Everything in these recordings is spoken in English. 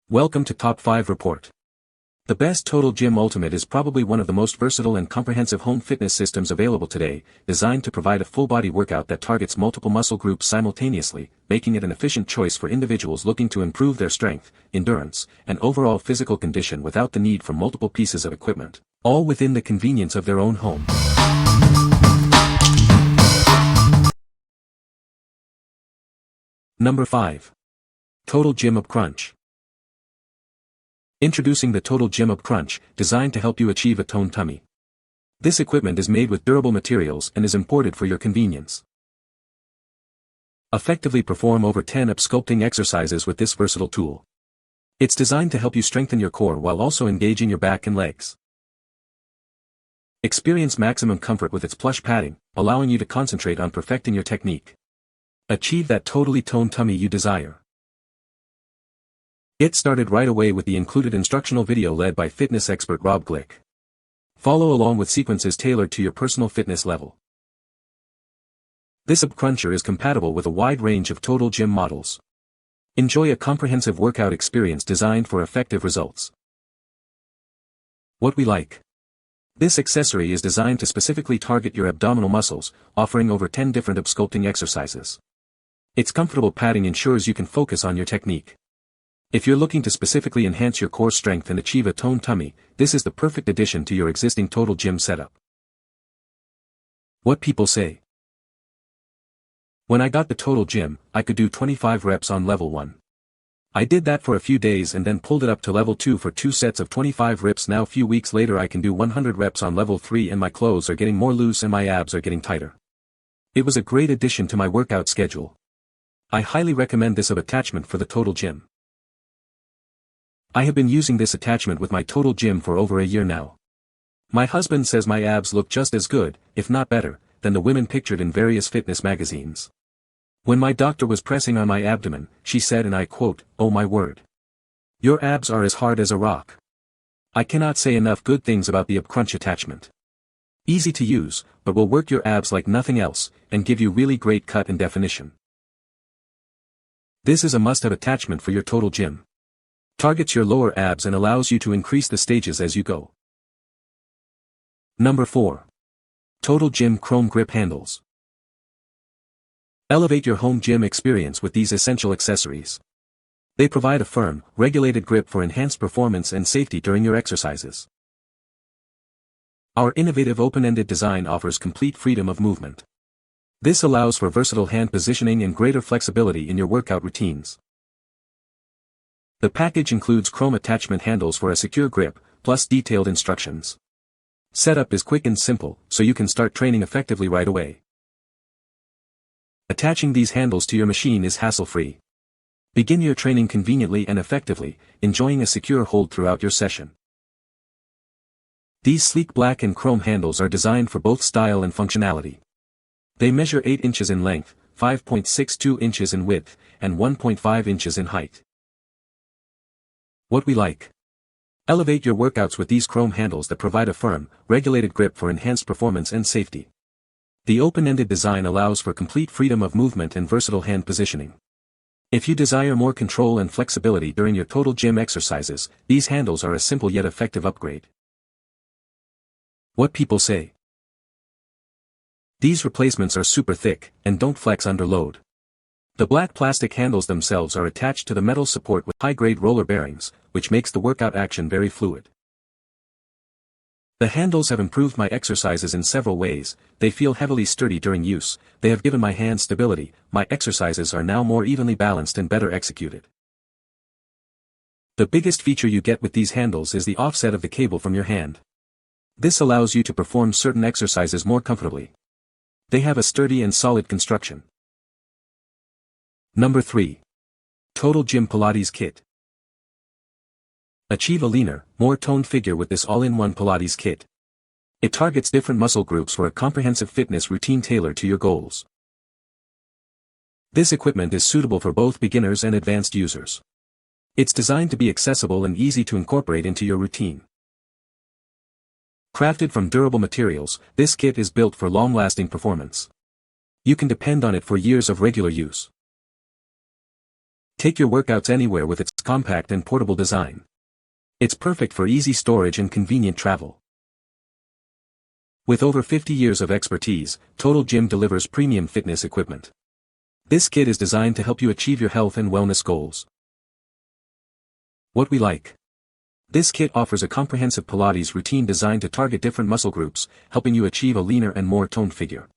Welcome to Top 5 Report. The best Total Gym Ultimate is probably one of the most versatile and comprehensive home fitness systems available today, designed to provide a full-body workout that targets multiple muscle groups simultaneously, making it an efficient choice for individuals looking to improve their strength, endurance, and overall physical condition without the need for multiple pieces of equipment, all within the convenience of their own home. Number 5. Total Gym Up Crunch. Introducing the Total Gym Up Crunch, designed to help you achieve a toned tummy. This equipment is made with durable materials and is imported for your convenience. Effectively perform over 10 up sculpting exercises with this versatile tool. It's designed to help you strengthen your core while also engaging your back and legs. Experience maximum comfort with its plush padding, allowing you to concentrate on perfecting your technique. Achieve that totally toned tummy you desire. Get started right away with the included instructional video led by fitness expert Rob Glick. Follow along with sequences tailored to your personal fitness level. This Up Cruncher is compatible with a wide range of Total Gym models. Enjoy a comprehensive workout experience designed for effective results. What we like. This accessory is designed to specifically target your abdominal muscles, offering over 10 different up sculpting exercises. Its comfortable padding ensures you can focus on your technique. If you're looking to specifically enhance your core strength and achieve a toned tummy, this is the perfect addition to your existing Total Gym setup. What people say. When I got the Total Gym, I could do 25 reps on level 1. I did that for a few days and then pulled it up to level 2 for 2 sets of 25 reps. Now a few weeks later I can do 100 reps on level 3 and my clothes are getting more loose and my abs are getting tighter. It was a great addition to my workout schedule. I highly recommend this attachment for the Total Gym. I have been using this attachment with my Total Gym for over a year now. My husband says my abs look just as good, if not better, than the women pictured in various fitness magazines. When my doctor was pressing on my abdomen, she said, and I quote, "Oh my word. Your abs are as hard as a rock." I cannot say enough good things about the Up Crunch attachment. Easy to use, but will work your abs like nothing else, and give you really great cut and definition. This is a must-have attachment for your Total Gym. Targets your lower abs and allows you to increase the stages as you go. Number 4. Total Gym Chrome Grip Handles. Elevate your home gym experience with these essential accessories. They provide a firm, regulated grip for enhanced performance and safety during your exercises. Our innovative open-ended design offers complete freedom of movement. This allows for versatile hand positioning and greater flexibility in your workout routines. The package includes chrome attachment handles for a secure grip, plus detailed instructions. Setup is quick and simple, so you can start training effectively right away. Attaching these handles to your machine is hassle-free. Begin your training conveniently and effectively, enjoying a secure hold throughout your session. These sleek black and chrome handles are designed for both style and functionality. They measure 8 inches in length, 5.62 inches in width, and 1.5 inches in height. What we like. Elevate your workouts with these chrome handles that provide a firm, regulated grip for enhanced performance and safety. The open-ended design allows for complete freedom of movement and versatile hand positioning. If you desire more control and flexibility during your Total Gym exercises, these handles are a simple yet effective upgrade. What people say. These replacements are super thick, and don't flex under load. The black plastic handles themselves are attached to the metal support with high-grade roller bearings, which makes the workout action very fluid. The handles have improved my exercises in several ways. They feel heavily sturdy during use, they have given my hands stability, my exercises are now more evenly balanced and better executed. The biggest feature you get with these handles is the offset of the cable from your hand. This allows you to perform certain exercises more comfortably. They have a sturdy and solid construction. Number 3. Total Gym Pilates Kit. Achieve a leaner, more toned figure with this all-in-one Pilates kit. It targets different muscle groups for a comprehensive fitness routine tailored to your goals. This equipment is suitable for both beginners and advanced users. It's designed to be accessible and easy to incorporate into your routine. Crafted from durable materials, this kit is built for long-lasting performance. You can depend on it for years of regular use. Take your workouts anywhere with its compact and portable design. It's perfect for easy storage and convenient travel. With over 50 years of expertise, Total Gym delivers premium fitness equipment. This kit is designed to help you achieve your health and wellness goals. What we like. This kit offers a comprehensive Pilates routine designed to target different muscle groups, helping you achieve a leaner and more toned figure.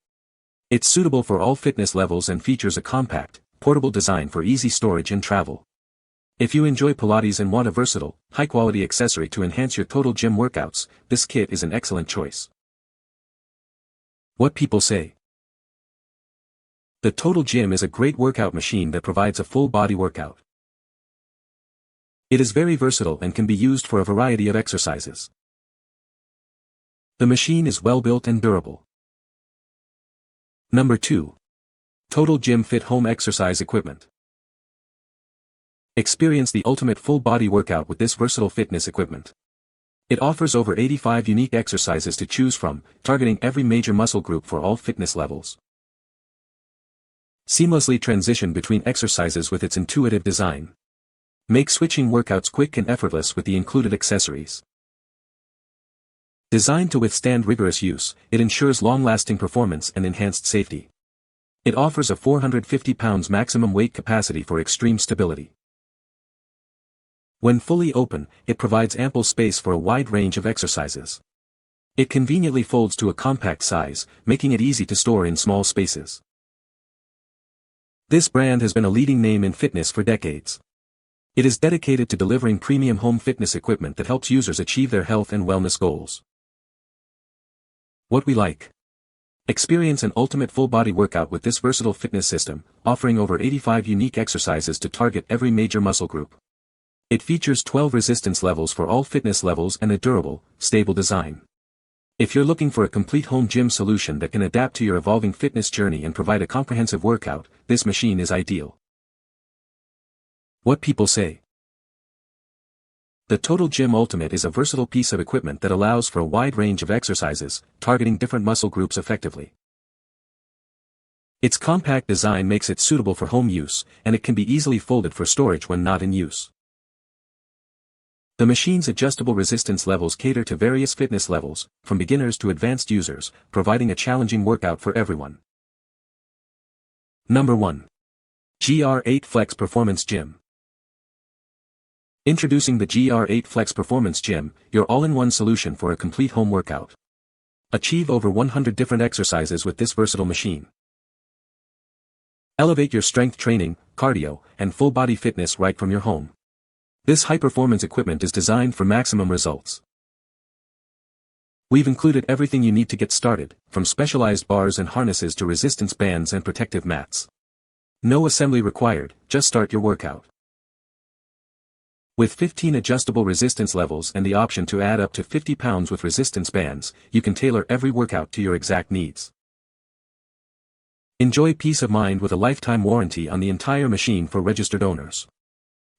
It's suitable for all fitness levels and features a compact, portable design for easy storage and travel. If you enjoy Pilates and want a versatile, high-quality accessory to enhance your Total Gym workouts, this kit is an excellent choice. What people say. The Total Gym is a great workout machine that provides a full-body workout. It is very versatile and can be used for a variety of exercises. The machine is well-built and durable. Number 2. Total Gym Fit Home Exercise Equipment. Experience the ultimate full-body workout with this versatile fitness equipment. It offers over 85 unique exercises to choose from, targeting every major muscle group for all fitness levels. Seamlessly transition between exercises with its intuitive design. Make switching workouts quick and effortless with the included accessories. Designed to withstand rigorous use, it ensures long-lasting performance and enhanced safety. It offers a 450 pounds maximum weight capacity for extreme stability. When fully open, it provides ample space for a wide range of exercises. It conveniently folds to a compact size, making it easy to store in small spaces. This brand has been a leading name in fitness for decades. It is dedicated to delivering premium home fitness equipment that helps users achieve their health and wellness goals. What we like. Experience an ultimate full-body workout with this versatile fitness system, offering over 85 unique exercises to target every major muscle group. It features 12 resistance levels for all fitness levels and a durable, stable design. If you're looking for a complete home gym solution that can adapt to your evolving fitness journey and provide a comprehensive workout, this machine is ideal. What people say. The Total Gym Ultimate is a versatile piece of equipment that allows for a wide range of exercises, targeting different muscle groups effectively. Its compact design makes it suitable for home use, and it can be easily folded for storage when not in use. The machine's adjustable resistance levels cater to various fitness levels, from beginners to advanced users, providing a challenging workout for everyone. Number 1. GR8FLEX Performance Gym. Introducing the GR8FLEX Performance Gym, your all-in-one solution for a complete home workout. Achieve over 100 different exercises with this versatile machine. Elevate your strength training, cardio, and full-body fitness right from your home. This high-performance equipment is designed for maximum results. We've included everything you need to get started, from specialized bars and harnesses to resistance bands and protective mats. No assembly required, just start your workout. With 15 adjustable resistance levels and the option to add up to 50 pounds with resistance bands, you can tailor every workout to your exact needs. Enjoy peace of mind with a lifetime warranty on the entire machine for registered owners.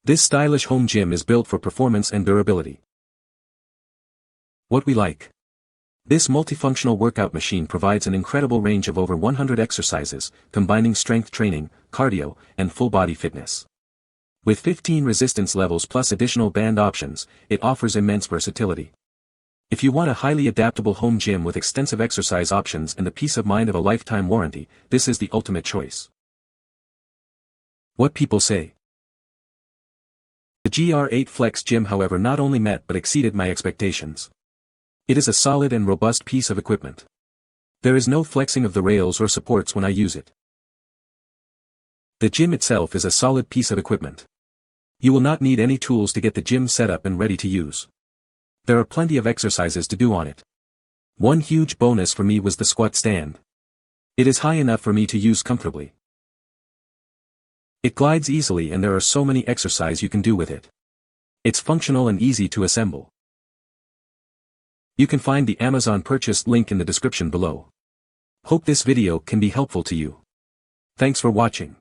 This stylish home gym is built for performance and durability. What we like. This multifunctional workout machine provides an incredible range of over 100 exercises, combining strength training, cardio, and full-body fitness. With 15 resistance levels plus additional band options, it offers immense versatility. If you want a highly adaptable home gym with extensive exercise options and the peace of mind of a lifetime warranty, this is the ultimate choice. What people say. The GR8FLEX Gym, however, not only met but exceeded my expectations. It is a solid and robust piece of equipment. There is no flexing of the rails or supports when I use it. The gym itself is a solid piece of equipment. You will not need any tools to get the gym set up and ready to use. There are plenty of exercises to do on it. One huge bonus for me was the squat stand. It is high enough for me to use comfortably. It glides easily and there are so many exercises you can do with it. It's functional and easy to assemble. You can find the Amazon purchase link in the description below. Hope this video can be helpful to you. Thanks for watching.